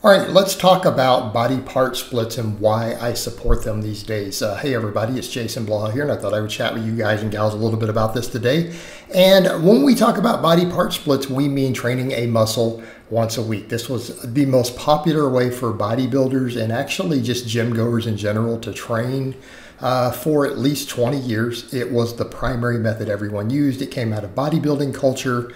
All right, let's talk about body part splits and why I support them these days. Hey everybody, it's Jason Blaha here, and I thought I would chat with you guys and gals a little bit about this today. And when we talk about body part splits, we mean training a muscle once a week. This was the most popular way for bodybuilders and actually just gym goers in general to train for at least 20 years. It was the primary method everyone used. It came out of bodybuilding culture,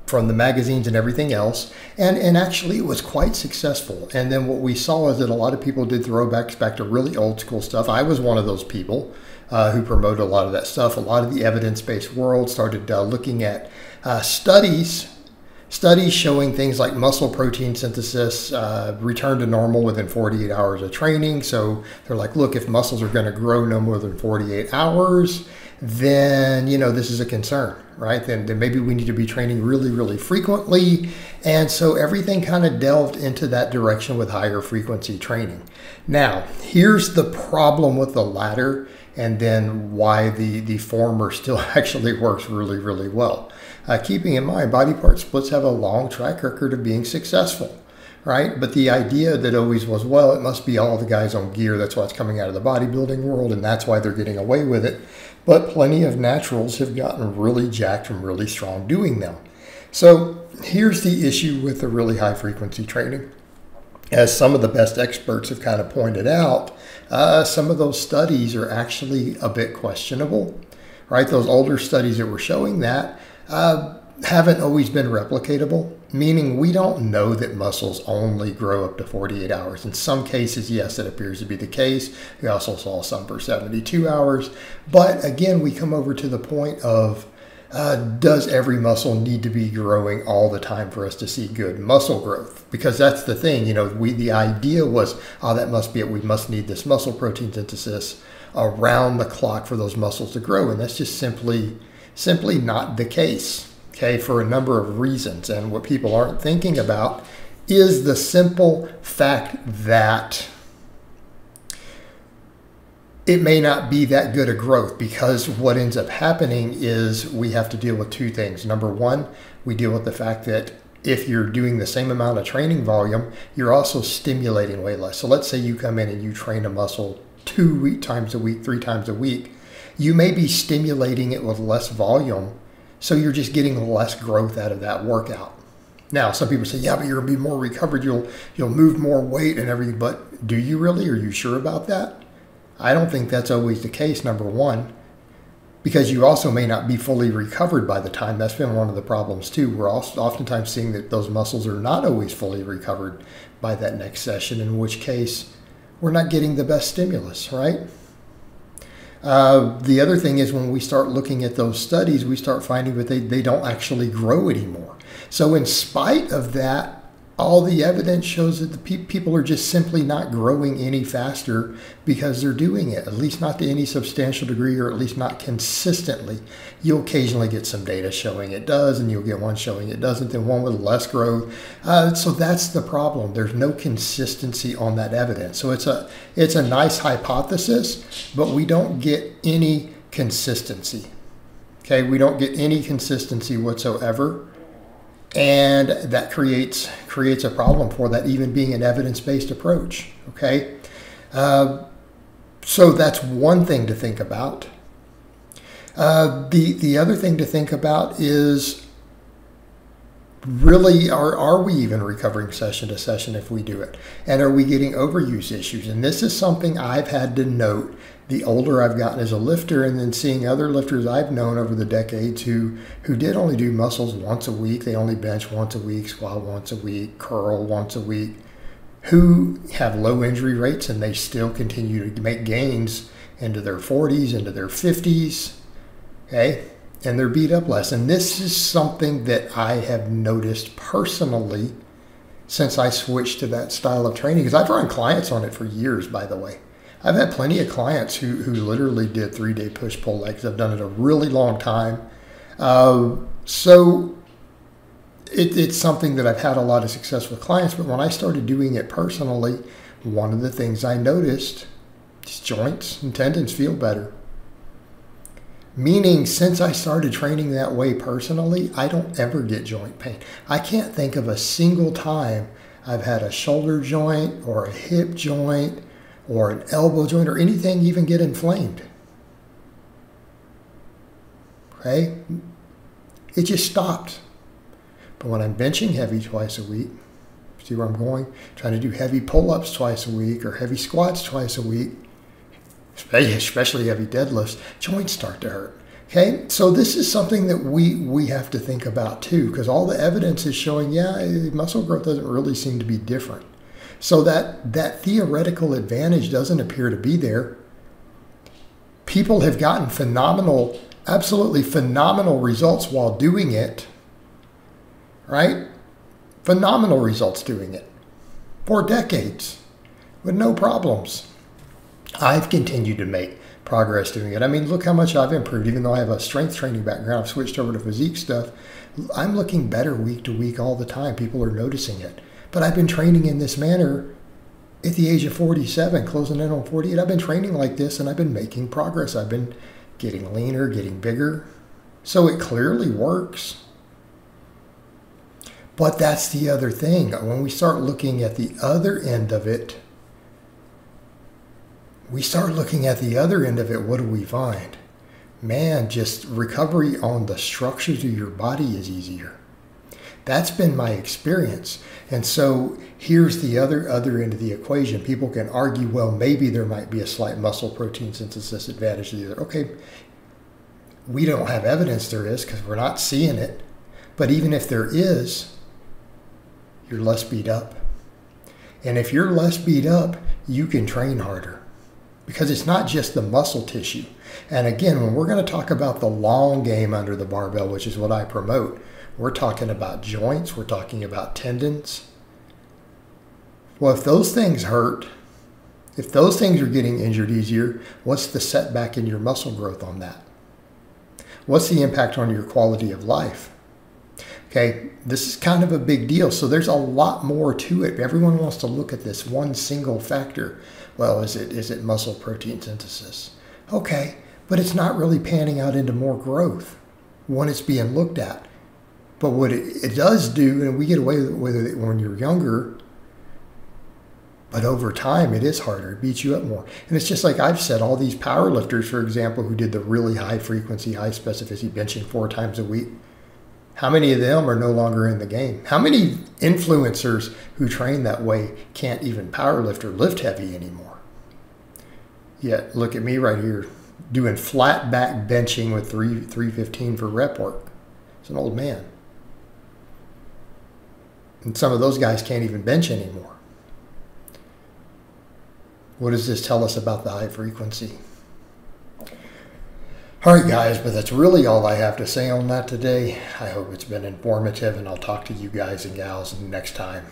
from the magazines and everything else. And actually it was quite successful. And then what we saw is that a lot of people did throwbacks back to really old school stuff. I was one of those people who promoted a lot of that stuff. A lot of the evidence-based world started looking at studies showing things like muscle protein synthesis return to normal within 48 hours of training. So they're like, look, if muscles are going to grow no more than 48 hours, then, this is a concern, right? Then maybe we need to be training really, really frequently. And so everything kind of delved into that direction with higher frequency training. Now, here's the problem with the latter, and then why the former still actually works really, really well. Keeping in mind, body part splits have a long track record of being successful, right? But the idea that always was, well, it must be all the guys on gear. That's why it's coming out of the bodybuilding world, and that's why they're getting away with it. But plenty of naturals have gotten really jacked and really strong doing them. So here's the issue with the really high frequency training. As some of the best experts have kind of pointed out, some of those studies are actually a bit questionable, right? Those older studies that were showing that haven't always been replicatable, meaning we don't know that muscles only grow up to 48 hours. In some cases, yes, that appears to be the case. We also saw some for 72 hours. But again, we come over to the point of, does every muscle need to be growing all the time for us to see good muscle growth? Because that's the thing, the idea was, oh, that must be it. We must need this muscle protein synthesis around the clock for those muscles to grow. And that's just simply not the case, okay, for a number of reasons. And what people aren't thinking about is the simple fact that it may not be that good a growth, because what ends up happening is we have to deal with two things. Number one, we deal with the fact that if you're doing the same amount of training volume, you're also stimulating way less. So let's say you come in and you train a muscle 2 times a week, 3 times a week. You may be stimulating it with less volume, so you're just getting less growth out of that workout. Now, some people say, yeah, but you're gonna be more recovered, you'll move more weight and everything, but do you really? Are you sure about that? I don't think that's always the case, number one, because you also may not be fully recovered by the time. That's been one of the problems too. We're also oftentimes seeing that those muscles are not always fully recovered by that next session, in which case we're not getting the best stimulus, right? The other thing is, when we start looking at those studies, we start finding that they don't actually grow anymore. So in spite of that, all the evidence shows that the people are just simply not growing any faster because they're doing it, at least not to any substantial degree, or at least not consistently. You'll occasionally get some data showing it does, and you'll get one showing it doesn't, and one with less growth. So that's the problem. There's no consistency on that evidence. So it's a nice hypothesis, but we don't get any consistency. Okay, we don't get any consistency whatsoever. And that creates a problem for that even being an evidence-based approach, okay? So that's one thing to think about. The other thing to think about is, really, are we even recovering session to session if we do it? And are we getting overuse issues? And this is something I've had to note the older I've gotten as a lifter, and then seeing other lifters I've known over the decades who did only do muscles once a week. They only bench once a week, squat once a week, curl once a week, who have low injury rates, and they still continue to make gains into their 40s, into their 50s, okay? And they're beat up less. And this is something that I have noticed personally since I switched to that style of training, because I've run clients on it for years, by the way. I've had plenty of clients who literally did 3-day push-pull legs. I've done it a really long time. So it's something that I've had a lot of success with clients, but when I started doing it personally, one of the things I noticed is joints and tendons feel better. Meaning, since I started training that way personally, I don't ever get joint pain. I can't think of a single time I've had a shoulder joint or a hip joint or an elbow joint or anything even get inflamed. Okay? It just stopped. But when I'm benching heavy twice a week, see where I'm going? Trying to do heavy pull-ups twice a week or heavy squats twice a week, especially heavy deadlifts, joints start to hurt. Okay, so this is something that we have to think about too, because all the evidence is showing, yeah, muscle growth doesn't really seem to be different. So that theoretical advantage doesn't appear to be there. People have gotten phenomenal, absolutely phenomenal results while doing it, right? Phenomenal results doing it for decades with no problems. I've continued to make progress doing it. I mean, look how much I've improved. Even though I have a strength training background, I've switched over to physique stuff. I'm looking better week to week all the time. People are noticing it. But I've been training in this manner at the age of 47, closing in on 48. I've been training like this and I've been making progress. I've been getting leaner, getting bigger. So it clearly works. But that's the other thing. When we start looking at the other end of it, what do we find? Man, just recovery on the structures of your body is easier. That's been my experience. And so here's the other end of the equation. People can argue, well, maybe there might be a slight muscle protein synthesis advantage to the other. Okay, we don't have evidence there is because we're not seeing it. But even if there is, you're less beat up. And if you're less beat up, you can train harder. Because it's not just the muscle tissue. And again, when we're going to talk about the long game under the barbell, which is what I promote, we're talking about joints, we're talking about tendons. Well, if those things hurt, if those things are getting injured easier, what's the setback in your muscle growth on that? What's the impact on your quality of life? Okay, this is kind of a big deal. So there's a lot more to it. Everyone wants to look at this one single factor. Well, is it muscle protein synthesis? Okay, but it's not really panning out into more growth when it's being looked at. But what it does do, and we get away with it when you're younger, but over time it is harder. It beats you up more. And it's just like I've said, all these power lifters, for example, who did the really high frequency, high specificity benching 4 times a week, how many of them are no longer in the game? How many influencers who train that way can't even power lift or lift heavy anymore? Yet look at me right here doing flat back benching with 315 for rep work. It's an old man. And some of those guys can't even bench anymore. What does this tell us about the high frequency? All right, guys, but that's really all I have to say on that today. I hope it's been informative, and I'll talk to you guys and gals next time.